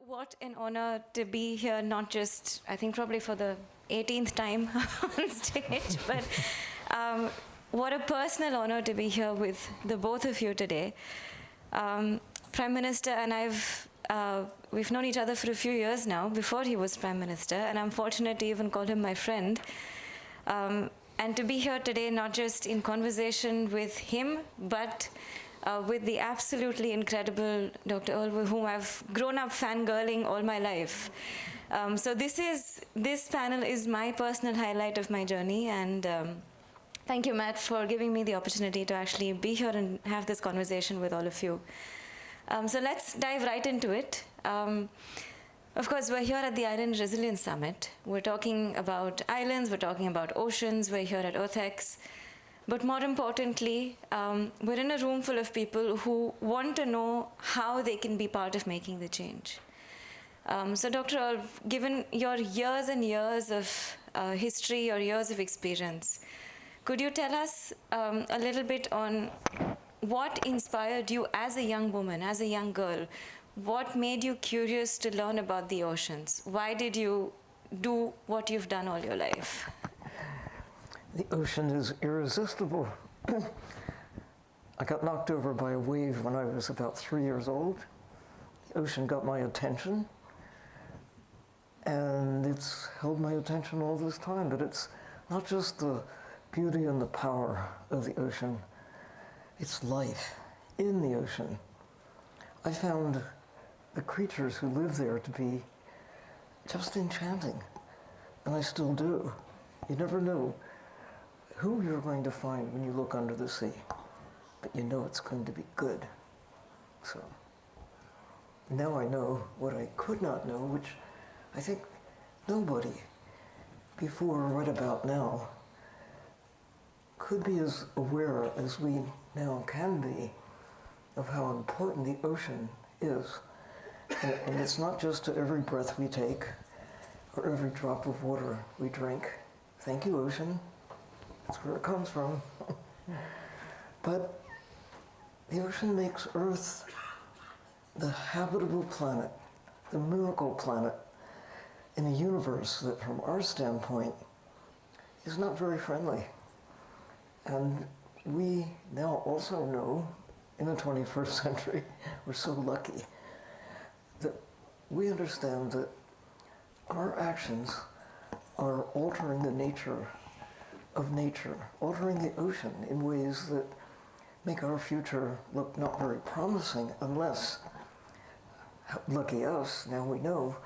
What an honor to be here, not just, I think probably for the 18th time on stage, but what a personal honor to be here with the both of you today. Prime Minister and we've known each other for a few years now, before he was Prime Minister, and I'm fortunate to even call him my friend. And to be here today, not just in conversation with him, but with the absolutely incredible Dr. Earle, with whom I've grown up fangirling all my life. So this panel is my personal highlight of my journey, and thank you, Matt, for giving me the opportunity to actually be here and have this conversation with all of you. So let's dive right into it. Of course, we're here at the Island Resilience Summit. We're talking about islands, we're talking about oceans, we're here at EarthX. But more importantly, we're in a room full of people who want to know how they can be part of making the change. So Dr. Earle, given your years and years of history, your years of experience, could you tell us a little bit on what inspired you as a young woman, as a young girl? What made you curious to learn about the oceans? Why did you do what you've done all your life? The ocean is irresistible. I got knocked over by a wave when I was about 3 years old. The ocean got my attention, and it's held my attention all this time. But it's not just the beauty and the power of the ocean, it's life in the ocean. I found the creatures who live there to be just enchanting, and I still do. You never know who you're going to find when you look under the sea, but you know it's going to be good. So now I know what I could not know, which I think nobody before or right about now could be as aware as we now can be of how important the ocean is. And it's not just to every breath we take or every drop of water we drink. Thank you, ocean. That's where it comes from. But the ocean makes Earth the habitable planet, the miracle planet in a universe that from our standpoint is not very friendly. And we now also know, in the 21st century, we're so lucky, that we understand that our actions are altering the nature of nature, altering the ocean in ways that make our future look not very promising unless, lucky us, now we know,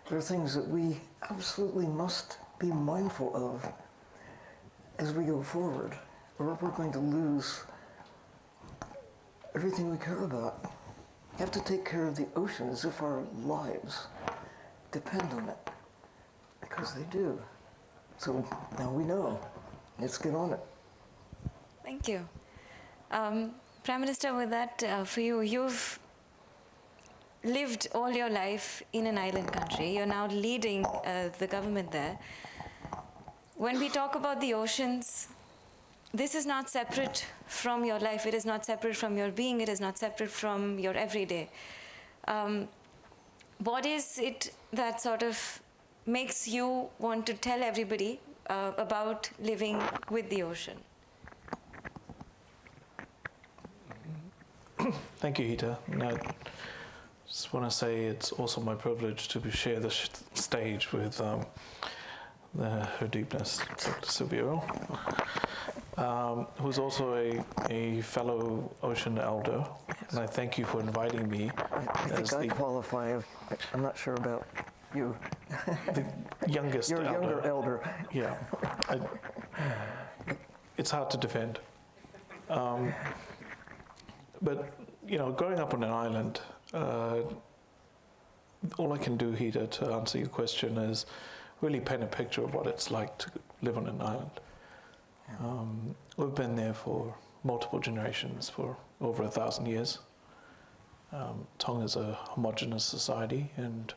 there are things that we absolutely must be mindful of as we go forward, or we're going to lose everything we care about. We have to take care of the ocean as if our lives depend on it, because they do. So now we know. Let's get on it. Thank you. Prime Minister, with that, for you, you've lived all your life in an island country. You're now leading the government there. When we talk about the oceans, this is not separate from your life. It is not separate from your being. It is not separate from your everyday. What is it that sort of makes you want to tell everybody about living with the ocean? Thank you, Heeta. And I just want to say it's also my privilege to share the stage with Her Deepness, Dr. Sylvia Earle, who's also a fellow ocean elder. And I thank you for inviting me. I think I qualify. I'm not sure about you. The youngest You're a elder. younger elder. Yeah. It's hard to defend. But, growing up on an island, all I can do, Heeta, to answer your question is really paint a picture of what it's like to live on an island. We've been there for multiple generations, for over 1,000 years. Tonga is a homogeneous society, and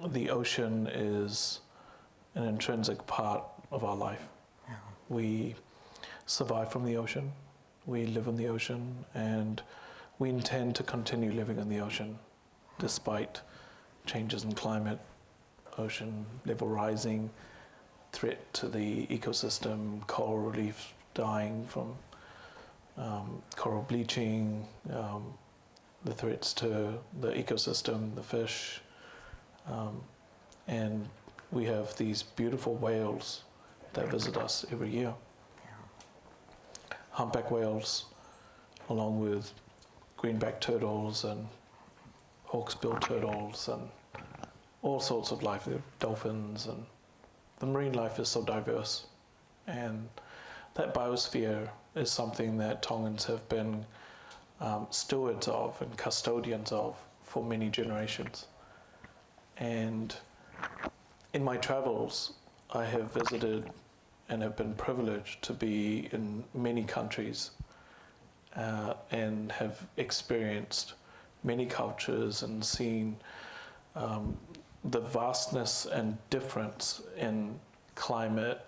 the ocean is an intrinsic part of our life. Yeah. We survive from the ocean, we live in the ocean, and we intend to continue living in the ocean despite changes in climate, ocean level rising, threat to the ecosystem, coral reefs dying from coral bleaching, the threats to the ecosystem, the fish, and we have these beautiful whales that visit us every year. Humpback whales, along with greenback turtles and hawksbill turtles and all sorts of life, there are dolphins, and the marine life is so diverse. And that biosphere is something that Tongans have been stewards of and custodians of for many generations. And in my travels, I have visited and have been privileged to be in many countries and have experienced many cultures and seen the vastness and difference in climate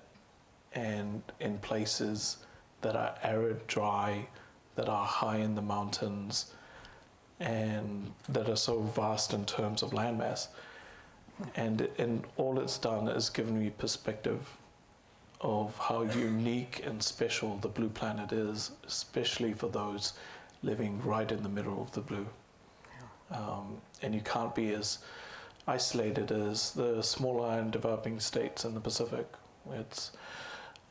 and in places that are arid, dry, that are high in the mountains, and that are so vast in terms of landmass. And all it's done is given me perspective of how unique and special the blue planet is, especially for those living right in the middle of the blue. And you can't be as isolated as the smaller and developing states in the Pacific. It's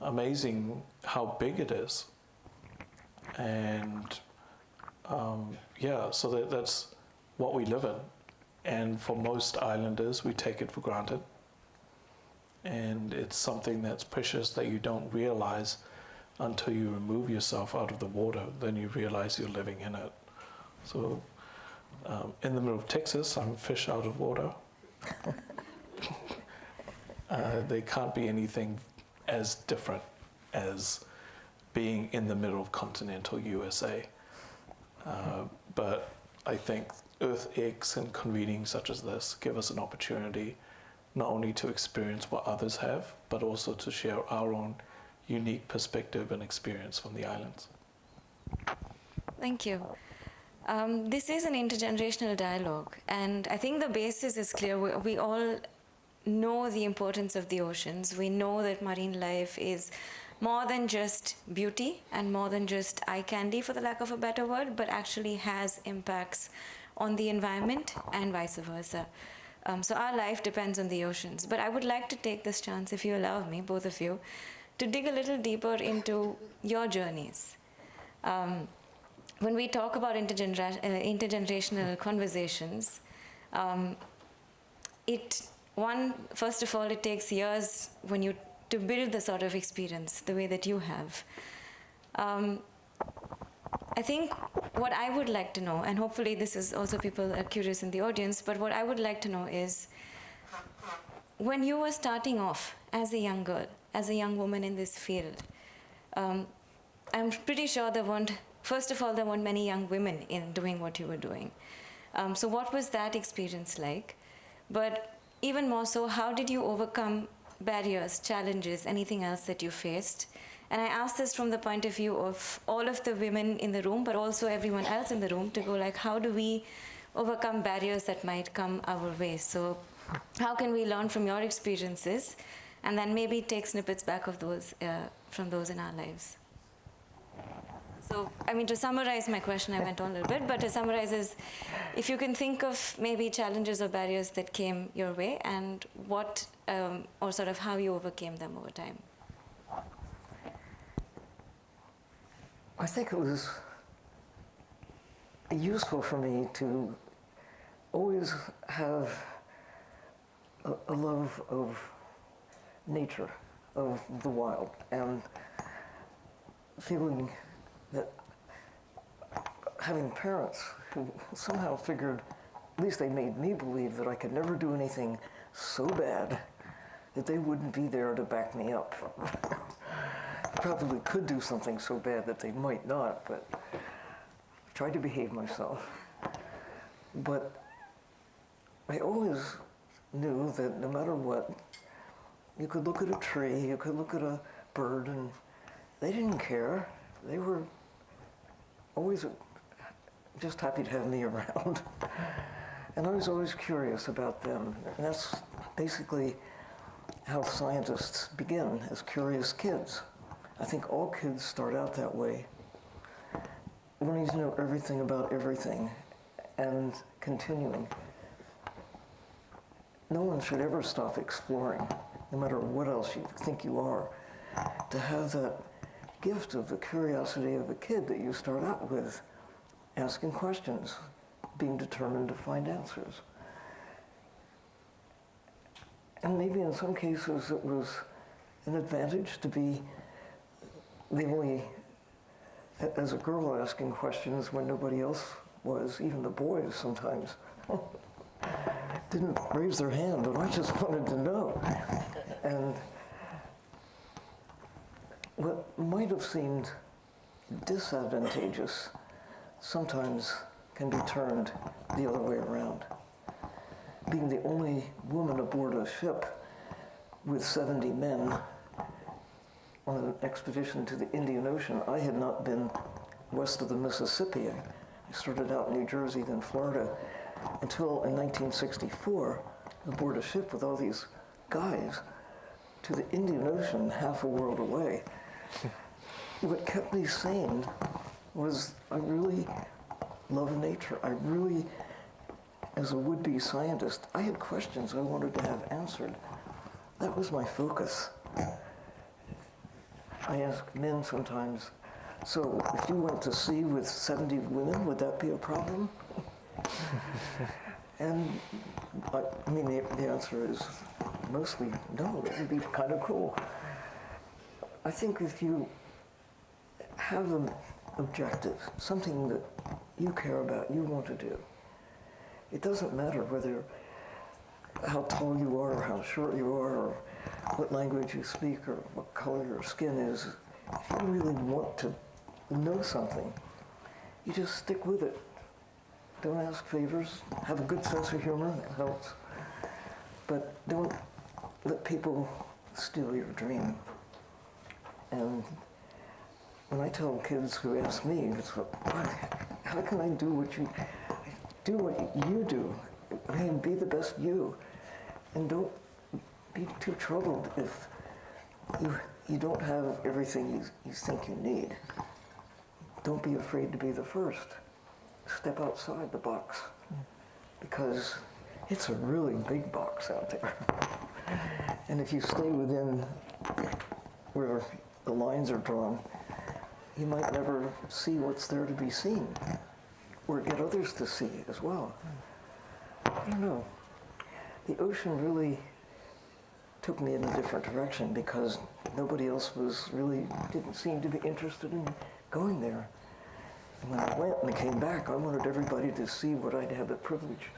amazing how big it is. And so that's what we live in. And for most islanders, we take it for granted. And it's something that's precious that you don't realize until you remove yourself out of the water, then you realize you're living in it. So in the middle of Texas, I'm a fish out of water. There can't be anything as different as being in the middle of continental USA. But I think EarthX and convenings such as this give us an opportunity not only to experience what others have, but also to share our own unique perspective and experience from the islands. Thank you. This is an intergenerational dialogue, and I think the basis is clear. We all know the importance of the oceans. We know that marine life is more than just beauty and more than just eye candy, for the lack of a better word, but actually has impacts on the environment and vice versa. So our life depends on the oceans. But I would like to take this chance, if you allow me, both of you, to dig a little deeper into your journeys. When we talk about intergenerational conversations, first of all, it takes years to build the sort of experience the way that you have. I think what I would like to know, and hopefully this is also people are curious in the audience, but what I would like to know is, when you were starting off as a young girl, as a young woman in this field, I'm pretty sure there weren't many young women in doing what you were doing. So what was that experience like? But even more so, how did you overcome barriers, challenges, anything else that you faced? And I ask this from the point of view of all of the women in the room, but also everyone else in the room, to go like, how do we overcome barriers that might come our way? So how can we learn from your experiences and then maybe take snippets back of those, from those in our lives? So, to summarize my question, I went on a little bit, but to summarize is, if you can think of maybe challenges or barriers that came your way, and what, or sort of how you overcame them over time. I think it was useful for me to always have a love of nature, of the wild, and feeling that having parents who somehow figured, at least they made me believe, that I could never do anything so bad that they wouldn't be there to back me up. I probably could do something so bad that they might not, but I tried to behave myself. But I always knew that no matter what, you could look at a tree, you could look at a bird, and they didn't care. They were always just happy to have me around. And I was always curious about them. And that's basically how scientists begin, as curious kids. I think all kids start out that way, wanting to know everything about everything and continuing. No one should ever stop exploring, no matter what else you think you are. To have that gift of the curiosity of a kid that you start out with, asking questions, being determined to find answers. And maybe in some cases it was an advantage to be the only, as a girl, asking questions when nobody else was. Even the boys sometimes didn't raise their hand, but I just wanted to know. And what might have seemed disadvantageous sometimes can be turned the other way around. Being the only woman aboard a ship with 70 men on an expedition to the Indian Ocean, I had not been west of the Mississippi. I started out in New Jersey, then Florida, until in 1964, aboard a ship with all these guys to the Indian Ocean, half a world away. What kept me sane was I really love nature. I really, as a would-be scientist, I had questions I wanted to have answered. That was my focus. I ask men sometimes, so if you went to sea with 70 women, would that be a problem? And I mean, the answer is mostly no. It would be kind of cool. I think if you have an objective, something that you care about, you want to do, it doesn't matter whether how tall you are or how short you are or what language you speak or what color your skin is. If you really want to know something, you just stick with it. Don't ask favors. Have a good sense of humor, that helps. But don't let people steal your dream. And when I tell kids who ask me, it's how can I do what you do? I mean, be the best you. And don't be too troubled if you don't have everything you think you need. Don't be afraid to be the first. Step outside the box, because it's a really big box out there. And if you stay within where the lines are drawn, you might never see what's there to be seen, or get others to see as well. I don't know. The ocean really took me in a different direction because nobody else didn't seem to be interested in going there. And when I went and I came back, I wanted everybody to see what I'd had the privilege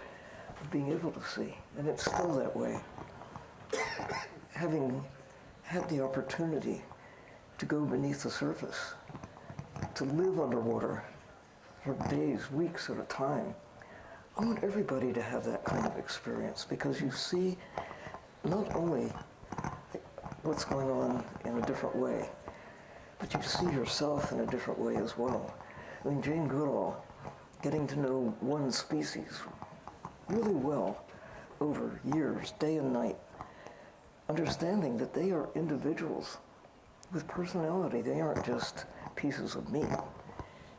of being able to see. And it's still that way. Having had the opportunity to go beneath the surface, to live underwater for days, weeks at a time, I want everybody to have that kind of experience, because you see not only what's going on in a different way, but you see yourself in a different way as well. I mean, Jane Goodall, getting to know one species really well over years, day and night, understanding that they are individuals with personality. They aren't just pieces of meat.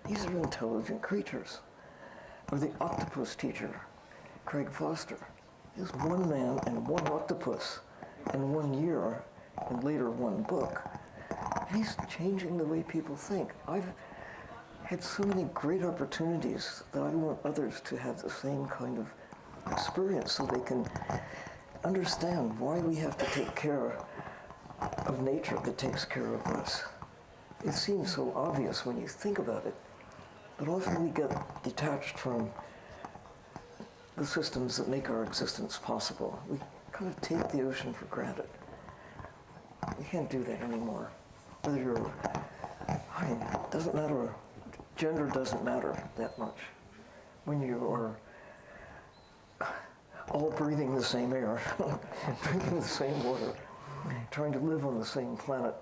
These are intelligent creatures. Or the octopus teacher, Craig Foster, is one man and one octopus in 1 year, and later one book. And he's changing the way people think. I've had so many great opportunities that I want others to have the same kind of experience, so they can understand why we have to take care of nature that takes care of us. It seems so obvious when you think about it, but often we get detached from the systems that make our existence possible. We kind of take the ocean for granted. We can't do that anymore. Whether you're, it doesn't matter, gender doesn't matter that much. When you are all breathing the same air, drinking the same water, trying to live on the same planet.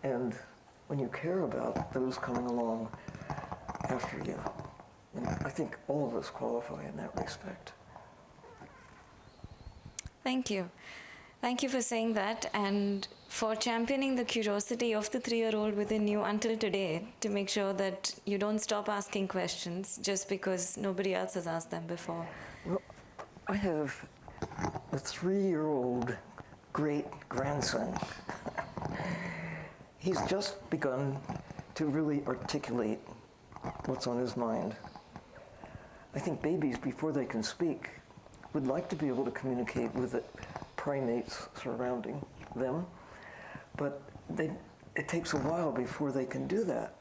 And when you care about those coming along after you, And I think all of us qualify in that respect. Thank you. Thank you for saying that and for championing the curiosity of the 3-year-old within you until today to make sure that you don't stop asking questions just because nobody else has asked them before. Well, I have a 3-year-old great-grandson. He's just begun to really articulate what's on his mind. I think babies, before they can speak, would like to be able to communicate with the primates surrounding them, but it takes a while before they can do that.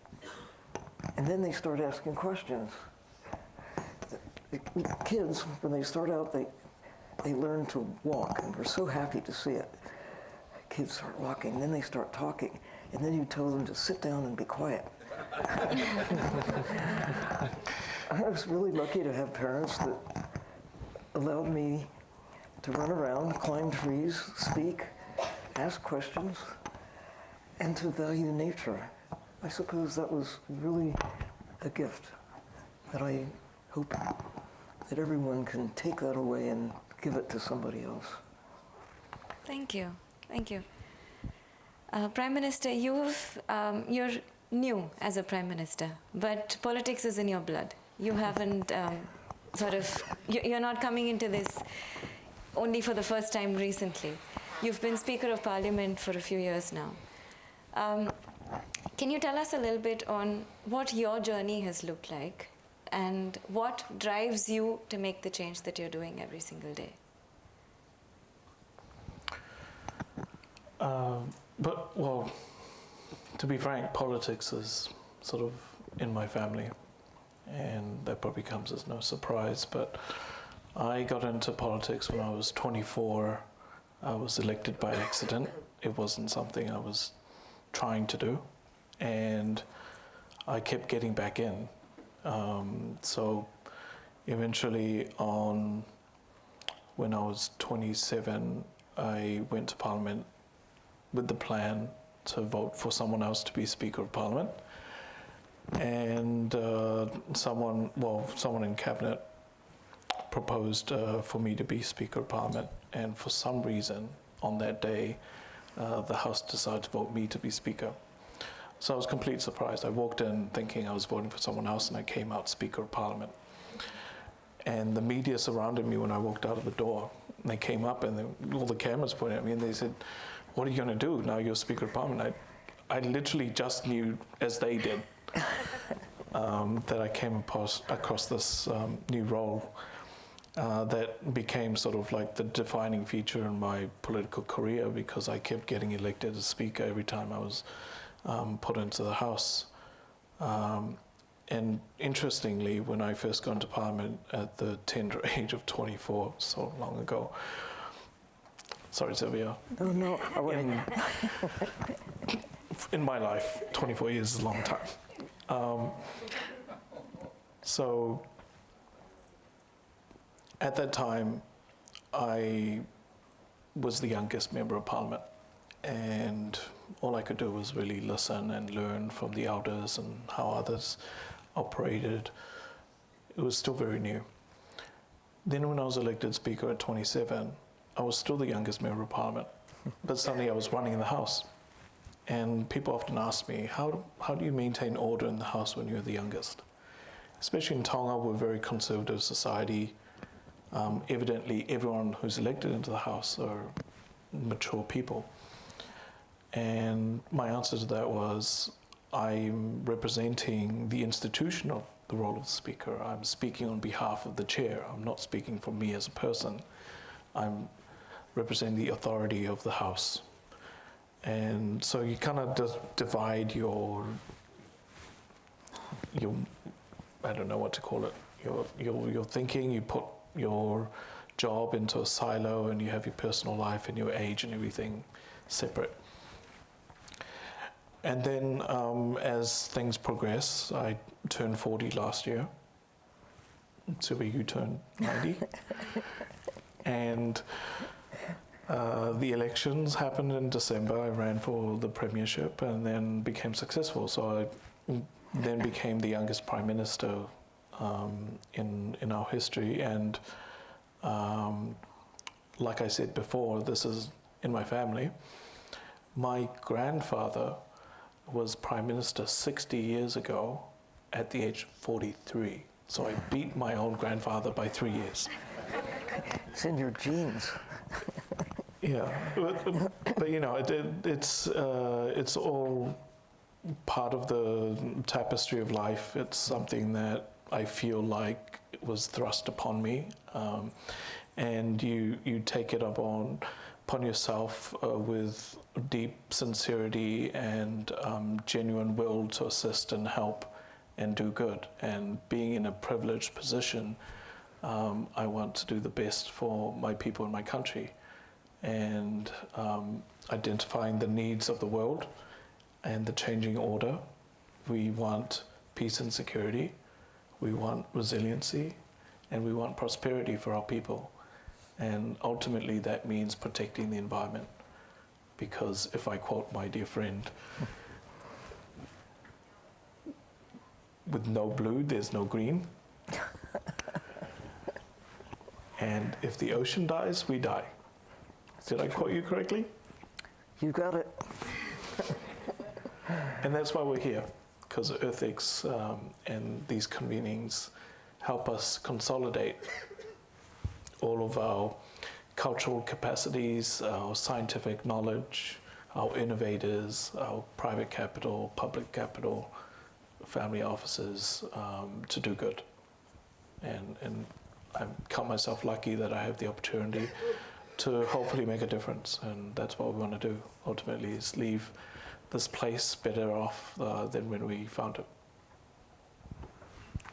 And then they start asking questions. The kids, when they start out, they learn to walk, and we're so happy to see it. Kids start walking, then they start talking, and then you tell them to sit down and be quiet. I was really lucky to have parents that allowed me to run around, climb trees, speak, ask questions, and to value nature. I suppose that was really a gift that I hope that everyone can take that away and give it to somebody else. Thank you. Thank you. Prime Minister, you're new as a Prime Minister, but politics is in your blood. You haven't you're not coming into this only for the first time recently. You've been Speaker of Parliament for a few years now. Can you tell us a little bit on what your journey has looked like and what drives you to make the change that you're doing every single day? Well, to be frank, politics is sort of in my family, and that probably comes as no surprise, but I got into politics when I was 24. I was elected by accident. It wasn't something I was trying to do, and I kept getting back in. So eventually when I was 27, I went to Parliament with the plan to vote for someone else to be Speaker of Parliament. And someone in Cabinet proposed for me to be Speaker of Parliament. And for some reason, on that day, the House decided to vote me to be Speaker. So I was completely surprised. I walked in thinking I was voting for someone else, and I came out Speaker of Parliament. And the media surrounded me when I walked out of the door. And they came up, and all the cameras pointed at me, and they said, "What are you going to do now you're Speaker of Parliament?" I literally just knew, as they did, that I came across this new role that became sort of like the defining feature in my political career, because I kept getting elected as Speaker every time I was put into the House. And interestingly, when I first got into Parliament at the tender age of 24, so long ago. Sorry, Sylvia. No, I wouldn't. In my life, 24 years is a long time. So at that time, I was the youngest member of Parliament, and all I could do was really listen and learn from the elders and how others operated. It was still very new. Then when I was elected Speaker at 27, I was still the youngest member of Parliament, but suddenly I was running the House. And people often ask me, how do you maintain order in the House when you're the youngest? Especially in Tonga, we're a very conservative society. Evidently, everyone who's elected into the House are mature people. And my answer to that was, I'm representing the institution of the role of the Speaker. I'm speaking on behalf of the chair. I'm not speaking for me as a person. I'm representing the authority of the House. And so you kind of just divide your I don't know what to call it, your thinking. You put your job into a silo, and you have your personal life and your age and everything separate. And then as things progress, I turned 40 last year. Sylvia, you turned 90. And the elections happened in December. I ran for the premiership and then became successful. So I then became the youngest Prime Minister in our history. And like I said before, this is in my family. My grandfather was Prime Minister 60 years ago at the age of 43. So I beat my own grandfather by 3 years. It's in your genes. Yeah, but you know, it's all part of the tapestry of life. It's something that I feel like was thrust upon me, and you take it upon yourself with deep sincerity and genuine will to assist and help and do good. And being in a privileged position, I want to do the best for my people in my country, and identifying the needs of the world and the changing order. We want peace and security, we want resiliency, and we want prosperity for our people. And ultimately that means protecting the environment, because if I quote my dear friend, with no blue, there's no green. And if the ocean dies, we die. Did I quote you correctly? You got it. And that's why we're here, because ethics and these convenings help us consolidate all of our cultural capacities, our scientific knowledge, our innovators, our private capital, public capital, family offices, to do good. And I count myself lucky that I have the opportunity to hopefully make a difference, and that's what we want to do ultimately, is leave this place better off than when we found it.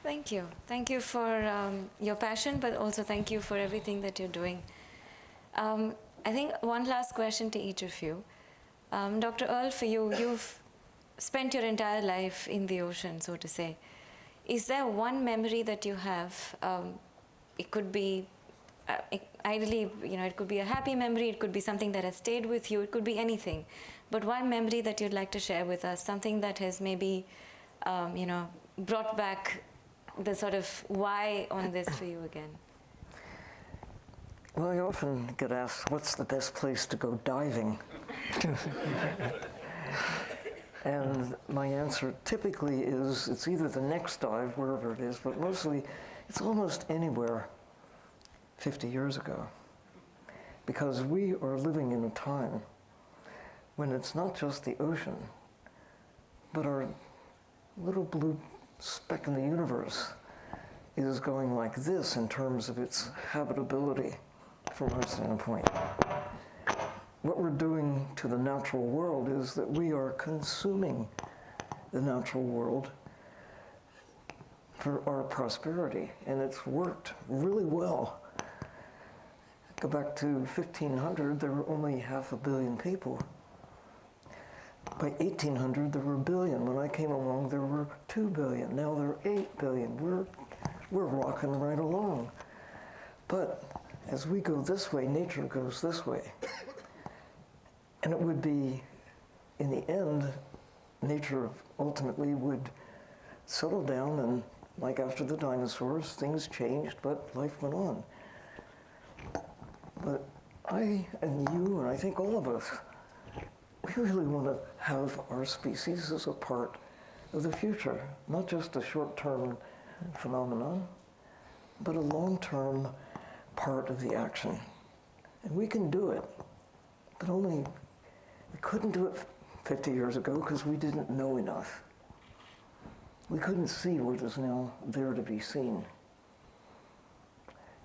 Thank you. Thank you for your passion, but also thank you for everything that you're doing. I think one last question to each of you. Dr. Earle, for you, you've spent your entire life in the ocean, so to say. Is there one memory that you have? It could be, ideally, it could be a happy memory, it could be something that has stayed with you, it could be anything. But one memory that you'd like to share with us, something that has maybe, brought back the sort of why on this for you again? Well, I often get asked, what's the best place to go diving? And my answer typically is, it's either the next dive, wherever it is, but mostly it's almost anywhere 50 years ago. Because we are living in a time when it's not just the ocean, but our little blue speck in the universe is going like this in terms of its habitability from our standpoint. What we're doing to the natural world is that we are consuming the natural world for our prosperity, and it's worked really well. Go back to 1500, there were only 500 million people. By 1800, there were 1 billion. When I came along, there were 2 billion. Now there are 8 billion. We're rocking right along. But as we go this way, nature goes this way. And it would be, in the end, nature ultimately would settle down, and like after the dinosaurs, things changed, but life went on. But I and you, and I think all of us, we really want to have our species as a part of the future, not just a short-term phenomenon, but a long-term part of the action. And we can do it, but only we couldn't do it 50 years ago because we didn't know enough. We couldn't see what is now there to be seen.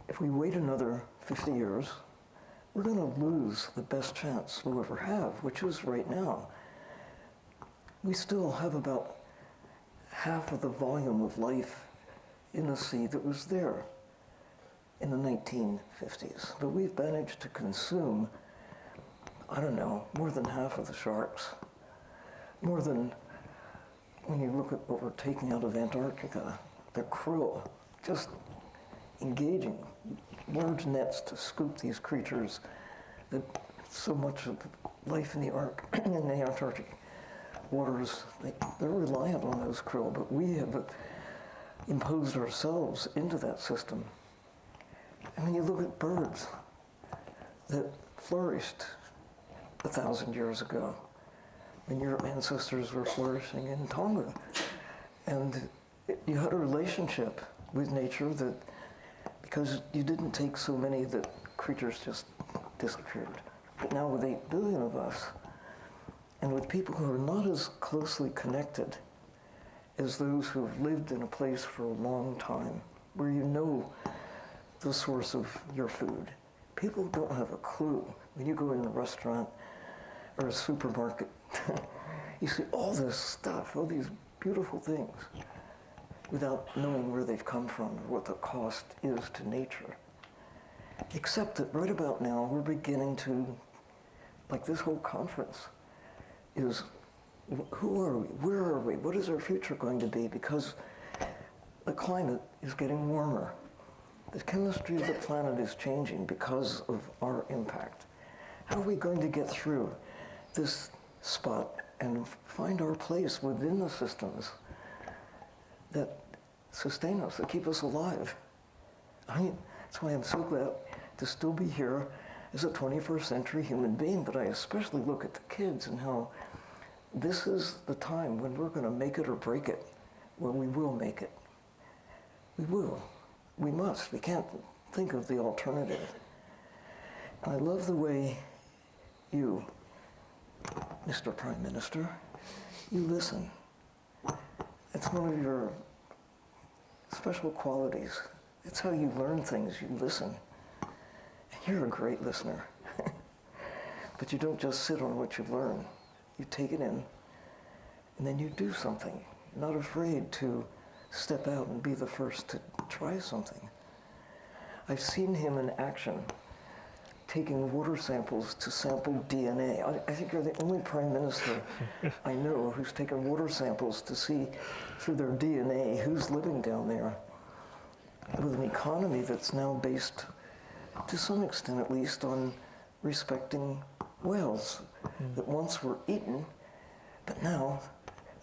If we wait another 50 years, we're going to lose the best chance we'll ever have, which is right now. We still have about half of the volume of life in the sea that was there in the 1950s. But we've managed to consume, I don't know, more than half of the sharks. More than, when you look at what we're taking out of Antarctica, the krill, just engaging large nets to scoop these creatures, that so much of life in the Antarctic waters, they're reliant on those krill, but we have imposed ourselves into that system. I mean, you look at birds that flourished 1,000 years ago when your ancestors were flourishing in Tonga. And you had a relationship with nature that, because you didn't take so many, that creatures just disappeared. But now with 8 billion of us, and with people who are not as closely connected as those who have lived in a place for a long time, where you know the source of your food. People don't have a clue. When you go in a restaurant or a supermarket, you see all this stuff, all these beautiful things, without knowing where they've come from or what the cost is to nature. Except that right about now, we're beginning to, like this whole conference is, who are we? Where are we? What is our future going to be? Because the climate is getting warmer. The chemistry of the planet is changing because of our impact. How are we going to get through this spot and find our place within the systems that sustain us, that keep us alive? That's why I'm so glad to still be here as a 21st century human being, but I especially look at the kids and how this is the time when we're going to make it or break it, when we will make it. We will. We must. We can't think of the alternative. And I love the way you, Mr. Prime Minister, you listen. It's one of your special qualities. It's how you learn things. You listen. And you're a great listener. But you don't just sit on what you learn. You take it in, and then you do something. You're not afraid to step out and be the first to try something. I've seen him in action, taking water samples to sample DNA. I think you're the only prime minister I know who's taken water samples to see through their DNA who's living down there, with an economy that's now based, to some extent at least, on respecting whales that once were eaten, but now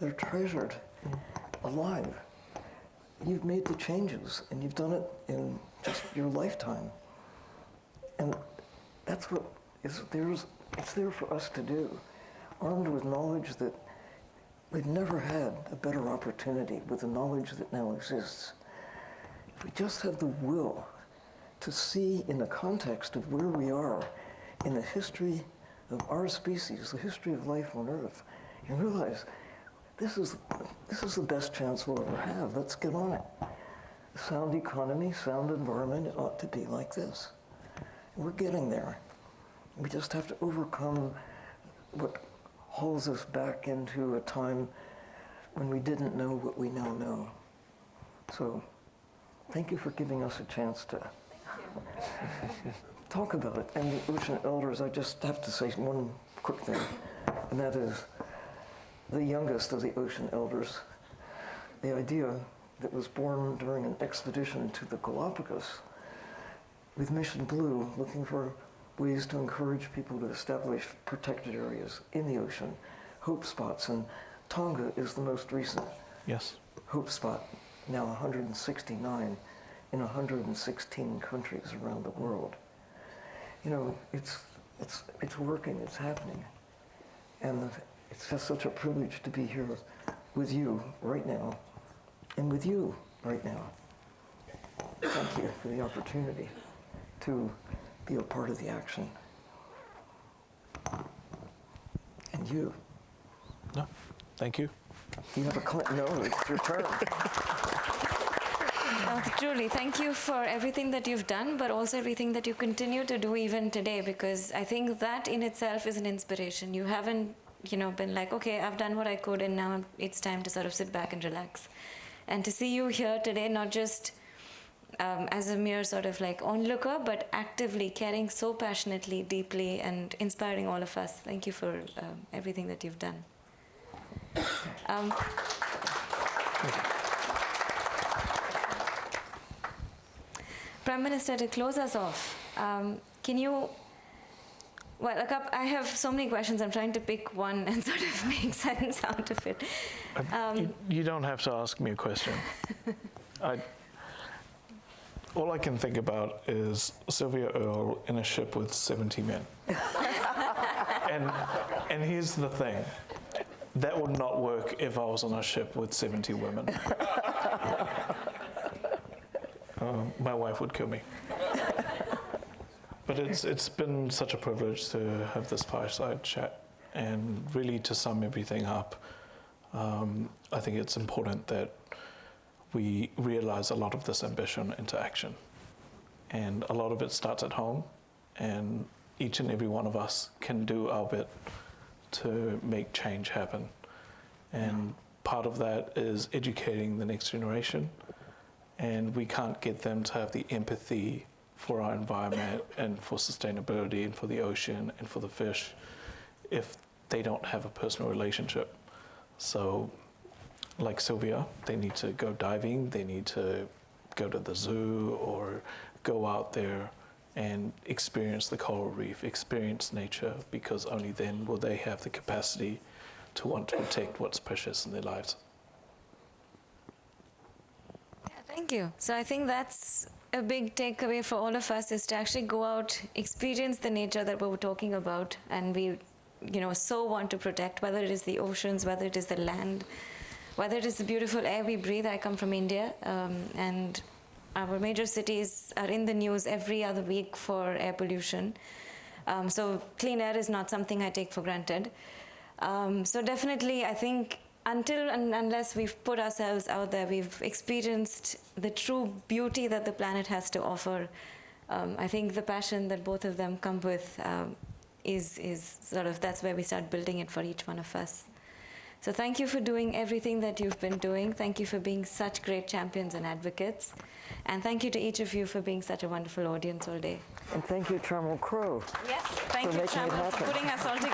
they're treasured alive. You've made the changes, and you've done it in just your lifetime. And that's what is it's there for us to do, armed with knowledge that we've never had a better opportunity with the knowledge that now exists. If we just have the will to see in the context of where we are in the history of our species, the history of life on Earth, and realize this is the best chance we'll ever have. Let's get on it. A sound economy, sound environment, it ought to be like this. And we're getting there. We just have to overcome what hauls us back into a time when we didn't know what we now know. So, thank you for giving us a chance to talk about it. And the Ocean Elders, I just have to say one quick thing, and that is the youngest of the Ocean Elders. The idea that was born during an expedition to the Galapagos with Mission Blue, looking for ways to encourage people to establish protected areas in the ocean, hope spots, and Tonga is the most recent hope spot, now 169 in 116 countries around the world. You know, it's working, it's happening. And it's just such a privilege to be here with you right now, and with you right now. Thank you for the opportunity to be a part of the action. And you. No, thank you. Do you have a no, it's your turn. Truly, thank you for everything that you've done, but also everything that you continue to do even today, because I think that in itself is an inspiration. You haven't, been like, okay, I've done what I could, and now it's time to sort of sit back and relax. And to see you here today, not just as a mere sort of like onlooker, but actively caring so passionately, deeply, and inspiring all of us. Thank you for everything that you've done. Prime Minister, to close us off, can you, I have so many questions. I'm trying to pick one and sort of make sense out of it. You don't have to ask me a question. All I can think about is Sylvia Earle in a ship with 70 men. and here's the thing. That would not work if I was on a ship with 70 women. My wife would kill me. But it's been such a privilege to have this fireside chat, and really to sum everything up, I think it's important that we realize a lot of this ambition into action. And a lot of it starts at home, and each and every one of us can do our bit to make change happen. And part of that is educating the next generation, and we can't get them to have the empathy for our environment and for sustainability and for the ocean and for the fish if they don't have a personal relationship. So like Sylvia, they need to go diving, they need to go to the zoo or go out there and experience the coral reef, experience nature, because only then will they have the capacity to want to protect what's precious in their lives. Yeah, thank you. So I think that's a big takeaway for all of us, is to actually go out, experience the nature that we were talking about, and we, so want to protect, whether it is the oceans, whether it is the land, whether it is the beautiful air we breathe. I come from India, and our major cities are in the news every other week for air pollution. So clean air is not something I take for granted. So definitely, I think until and unless we've put ourselves out there, we've experienced the true beauty that the planet has to offer. I think the passion that both of them come with is sort of, that's where we start building it for each one of us. So thank you for doing everything that you've been doing. Thank you for being such great champions and advocates. And thank you to each of you for being such a wonderful audience all day. And thank you, Trammell Crow. Yes, thank you, Trammell, for putting us all together.